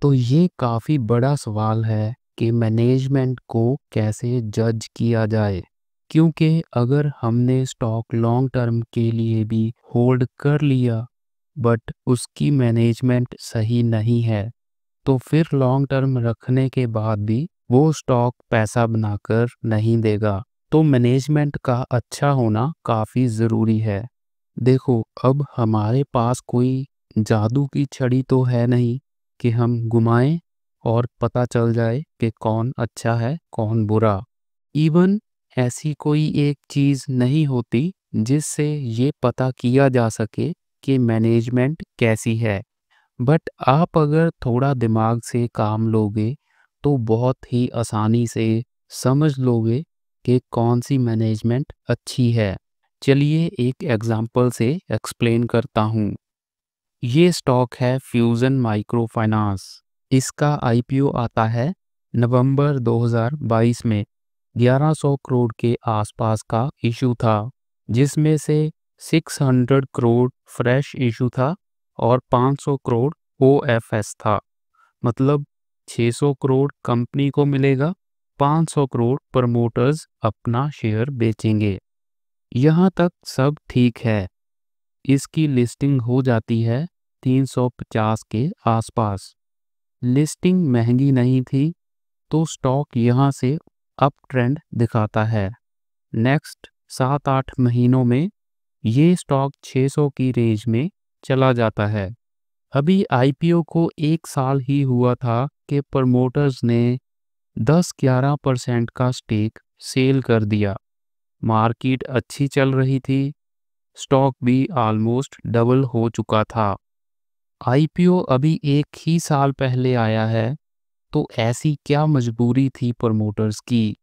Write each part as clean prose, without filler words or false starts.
तो ये काफ़ी बड़ा सवाल है कि मैनेजमेंट को कैसे जज किया जाए, क्योंकि अगर हमने स्टॉक लॉन्ग टर्म के लिए भी होल्ड कर लिया बट उसकी मैनेजमेंट सही नहीं है, तो फिर लॉन्ग टर्म रखने के बाद भी वो स्टॉक पैसा बनाकर नहीं देगा। तो मैनेजमेंट का अच्छा होना काफ़ी ज़रूरी है। देखो, अब हमारे पास कोई जादू की छड़ी तो है नहीं कि हम घुमाएं और पता चल जाए कि कौन अच्छा है कौन बुरा। इवन ऐसी कोई एक चीज़ नहीं होती जिससे ये पता किया जा सके कि मैनेजमेंट कैसी है। बट आप अगर थोड़ा दिमाग से काम लोगे तो बहुत ही आसानी से समझ लोगे कि कौन सी मैनेजमेंट अच्छी है। चलिए एक एग्जांपल से एक्सप्लेन करता हूँ। ये स्टॉक है फ्यूजन माइक्रो फाइनेंस। इसका आईपीओ आता है नवंबर 2022 में। 1100 करोड़ के आसपास का इशू था, जिसमें से 600 करोड़ फ्रेश इशू था और 500 करोड़ ओएफएस था। मतलब 600 करोड़ कंपनी को मिलेगा, 500 करोड़ प्रमोटर्स अपना शेयर बेचेंगे। यहाँ तक सब ठीक है। इसकी लिस्टिंग हो जाती है 350 के आसपास। लिस्टिंग महंगी नहीं थी, तो स्टॉक यहाँ से अप ट्रेंड दिखाता है। नेक्स्ट 7-8 महीनों में ये स्टॉक 600 की रेंज में चला जाता है। अभी आईपीओ को 1 साल ही हुआ था कि प्रमोटर्स ने 10-11% का स्टेक सेल कर दिया। मार्केट अच्छी चल रही थी, स्टॉक भी ऑलमोस्ट डबल हो चुका था। आईपीओ अभी 1 ही साल पहले आया है, तो ऐसी क्या मजबूरी थी प्रमोटर्स की?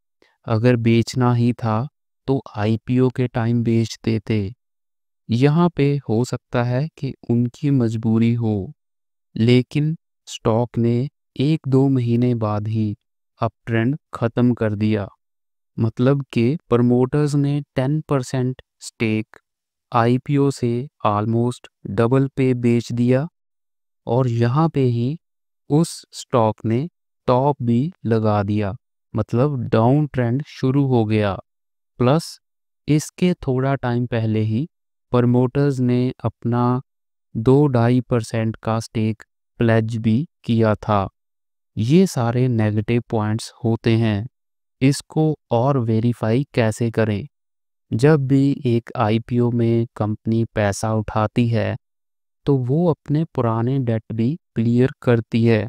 अगर बेचना ही था तो आईपीओ के टाइम बेच देते। यहाँ पे हो सकता है कि उनकी मजबूरी हो, लेकिन स्टॉक ने 1-2 महीने बाद ही अप ट्रेंड ख़त्म कर दिया। मतलब कि प्रमोटर्स ने 10% स्टेक आईपीओ से ऑलमोस्ट डबल पे बेच दिया और यहाँ पे ही उस स्टॉक ने टॉप भी लगा दिया। मतलब डाउन ट्रेंड शुरू हो गया। प्लस इसके थोड़ा टाइम पहले ही प्रमोटर्स ने अपना 2-2.5% का स्टेक प्लेज भी किया था। ये सारे नेगेटिव पॉइंट्स होते हैं। इसको और वेरीफाई कैसे करें? जब भी एक आईपीओ में कंपनी पैसा उठाती है तो वो अपने पुराने डेट भी क्लियर करती है।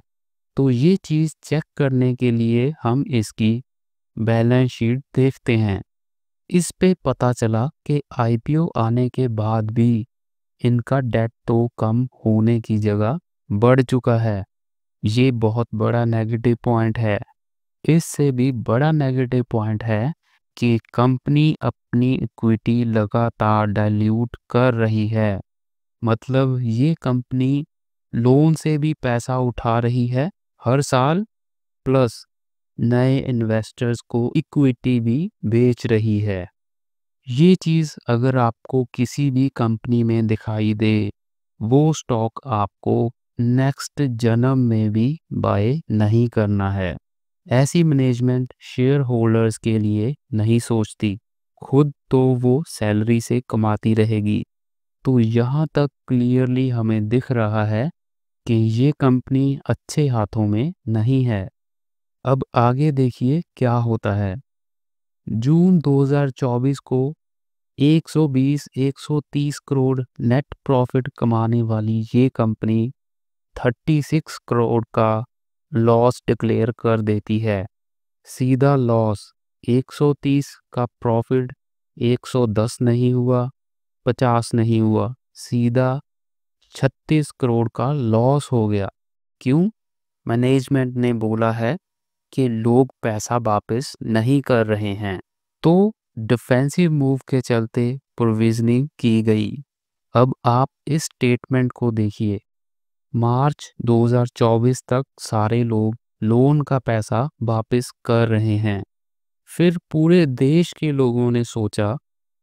तो ये चीज़ चेक करने के लिए हम इसकी बैलेंस शीट देखते हैं। इस पे पता चला कि आईपीओ आने के बाद भी इनका डेट तो कम होने की जगह बढ़ चुका है। ये बहुत बड़ा नेगेटिव पॉइंट है। इससे भी बड़ा नेगेटिव पॉइंट है कि कंपनी अपनी इक्विटी लगातार डाइल्यूट कर रही है। मतलब ये कंपनी लोन से भी पैसा उठा रही है हर साल, प्लस नए इन्वेस्टर्स को इक्विटी भी बेच रही है। ये चीज़ अगर आपको किसी भी कंपनी में दिखाई दे, वो स्टॉक आपको नेक्स्ट जन्म में भी बाय नहीं करना है। ऐसी मैनेजमेंट शेयर होल्डर्स के लिए नहीं सोचती, खुद तो वो सैलरी से कमाती रहेगी। तो यहाँ तक क्लियरली हमें दिख रहा है कि ये कंपनी अच्छे हाथों में नहीं है। अब आगे देखिए क्या होता है। जून 2024 को 120-130 करोड़ नेट प्रॉफिट कमाने वाली ये कंपनी 36 करोड़ का लॉस डिक्लेयर कर देती है। सीधा लॉस। 130 का प्रॉफिट 110 नहीं हुआ, 50 नहीं हुआ, सीधा 36 करोड़ का लॉस हो गया। क्यों? मैनेजमेंट ने बोला है कि लोग पैसा वापस नहीं कर रहे हैं, तो डिफेंसिव मूव के चलते प्रोविजनिंग की गई। अब आप इस स्टेटमेंट को देखिए। मार्च 2024 तक सारे लोग लोन का पैसा वापस कर रहे हैं। फिर पूरे देश के लोगों ने सोचा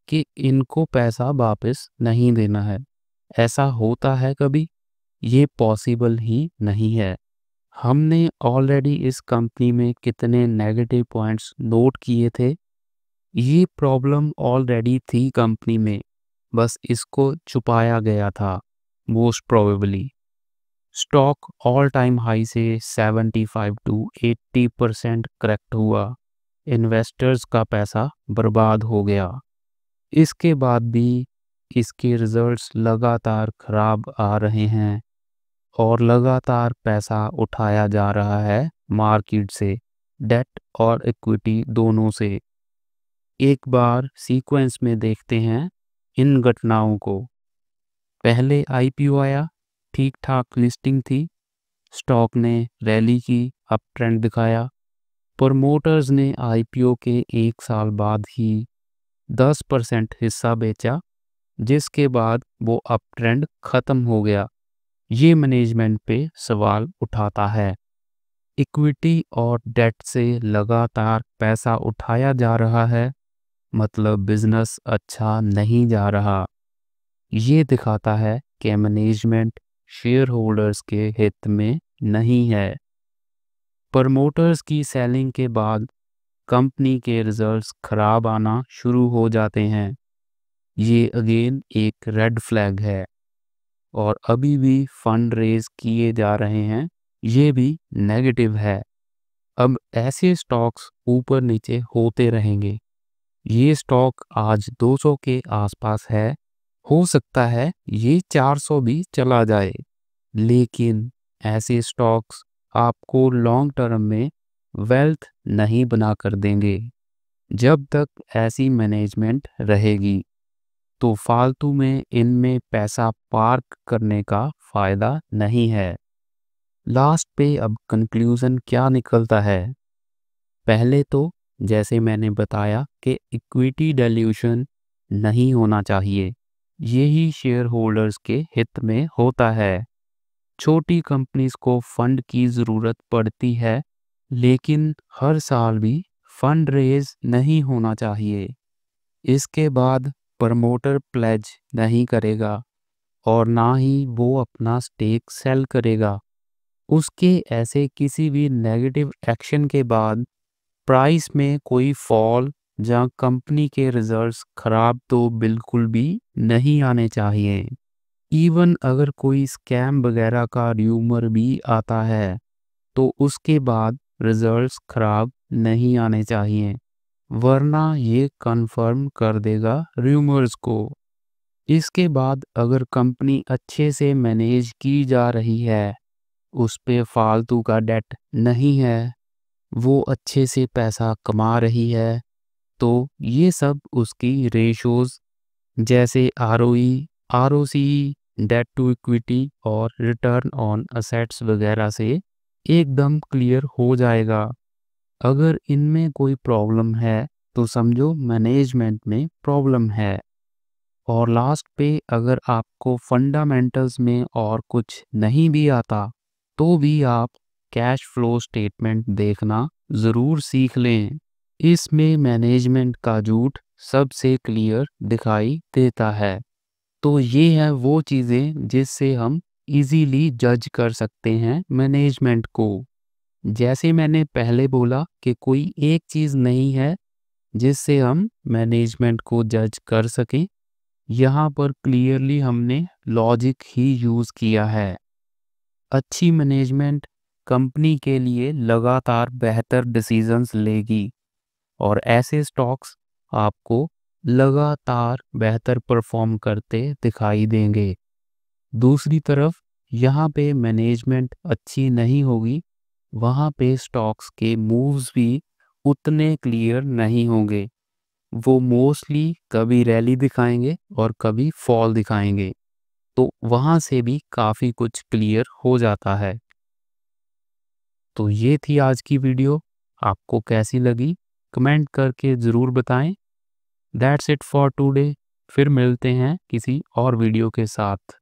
कि इनको पैसा वापस नहीं देना है। ऐसा होता है कभी? ये पॉसिबल ही नहीं है। हमने ऑलरेडी इस कंपनी में कितने नेगेटिव पॉइंट्स नोट किए थे। ये प्रॉब्लम ऑलरेडी थी कंपनी में, बस इसको छुपाया गया था most probably. Stock all time high से 75 टू 80% करेक्ट हुआ। इन्वेस्टर्स का पैसा बर्बाद हो गया। इसके बाद भी इसके रिजल्ट्स लगातार खराब आ रहे हैं और लगातार पैसा उठाया जा रहा है मार्केट से, डेट और इक्विटी दोनों से। एक बार सीक्वेंस में देखते हैं इन घटनाओं को। पहले आईपीओ आया, ठीक ठाक लिस्टिंग थी, स्टॉक ने रैली की, अप ट्रेंड दिखाया। प्रमोटर्स ने आईपीओ के 1 साल बाद ही 10% हिस्सा बेचा, जिसके बाद वो अप ट्रेंड खत्म हो गया। ये मैनेजमेंट पे सवाल उठाता है। इक्विटी और डेट से लगातार पैसा उठाया जा रहा है, मतलब बिजनेस अच्छा नहीं जा रहा। ये दिखाता है कि मैनेजमेंट शेयर होल्डर्स के हित में नहीं है। प्रमोटर्स की सेलिंग के बाद कंपनी के रिजल्ट्स खराब आना शुरू हो जाते हैं। ये अगेन एक रेड फ्लैग है। और अभी भी फंड रेज किए जा रहे हैं, ये भी नेगेटिव है। अब ऐसे स्टॉक्स ऊपर नीचे होते रहेंगे। ये स्टॉक आज 200 के आसपास है, हो सकता है ये 400 भी चला जाए, लेकिन ऐसे स्टॉक्स आपको लॉन्ग टर्म में वेल्थ नहीं बना कर देंगे। जब तक ऐसी मैनेजमेंट रहेगी तो फालतू में इनमें पैसा पार्क करने का फायदा नहीं है। लास्ट पे अब कंक्लूजन क्या निकलता है? पहले तो जैसे मैंने बताया कि इक्विटी डाइल्यूशन नहीं होना चाहिए। यही शेयर होल्डर्स के हित में होता है। छोटी कंपनीज को फंड की ज़रूरत पड़ती है, लेकिन हर साल भी फंड रेज नहीं होना चाहिए। इसके बाद प्रमोटर प्लेज नहीं करेगा और ना ही वो अपना स्टेक सेल करेगा। उसके ऐसे किसी भी नेगेटिव एक्शन के बाद प्राइस में कोई फॉल या कंपनी के रिजल्ट्स खराब तो बिल्कुल भी नहीं आने चाहिए। इवन अगर कोई स्कैम वगैरह का र्यूमर भी आता है तो उसके बाद रिजल्ट्स खराब नहीं आने चाहिए, वरना ये कंफर्म कर देगा र्यूमर्स को। इसके बाद अगर कंपनी अच्छे से मैनेज की जा रही है, उस पे फालतू का डेट नहीं है, वो अच्छे से पैसा कमा रही है, तो ये सब उसकी रेशोज़ जैसे ROE, ROC, debt to equity और रिटर्न ऑन असेट्स वगैरह से एकदम क्लियर हो जाएगा। अगर इनमें कोई प्रॉब्लम है तो समझो मैनेजमेंट में प्रॉब्लम है। और लास्ट पे अगर आपको फंडामेंटल्स में और कुछ नहीं भी आता तो भी आप कैश फ्लो स्टेटमेंट देखना ज़रूर सीख लें। इसमें मैनेजमेंट का झूठ सबसे क्लियर दिखाई देता है। तो ये है वो चीज़ें जिससे हम इजीली जज कर सकते हैं मैनेजमेंट को। जैसे मैंने पहले बोला कि कोई एक चीज़ नहीं है जिससे हम मैनेजमेंट को जज कर सकें। यहाँ पर क्लियरली हमने लॉजिक ही यूज़ किया है। अच्छी मैनेजमेंट कंपनी के लिए लगातार बेहतर डिसीजंस लेगी और ऐसे स्टॉक्स आपको लगातार बेहतर परफॉर्म करते दिखाई देंगे। दूसरी तरफ यहाँ पे मैनेजमेंट अच्छी नहीं होगी, वहाँ पे स्टॉक्स के मूव्स भी उतने क्लियर नहीं होंगे। वो मोस्टली कभी रैली दिखाएंगे और कभी फॉल दिखाएंगे, तो वहाँ से भी काफ़ी कुछ क्लियर हो जाता है। तो ये थी आज की वीडियो। आपको कैसी लगी कमेंट करके ज़रूर बताएं। That's it for today. फिर मिलते हैं किसी और वीडियो के साथ।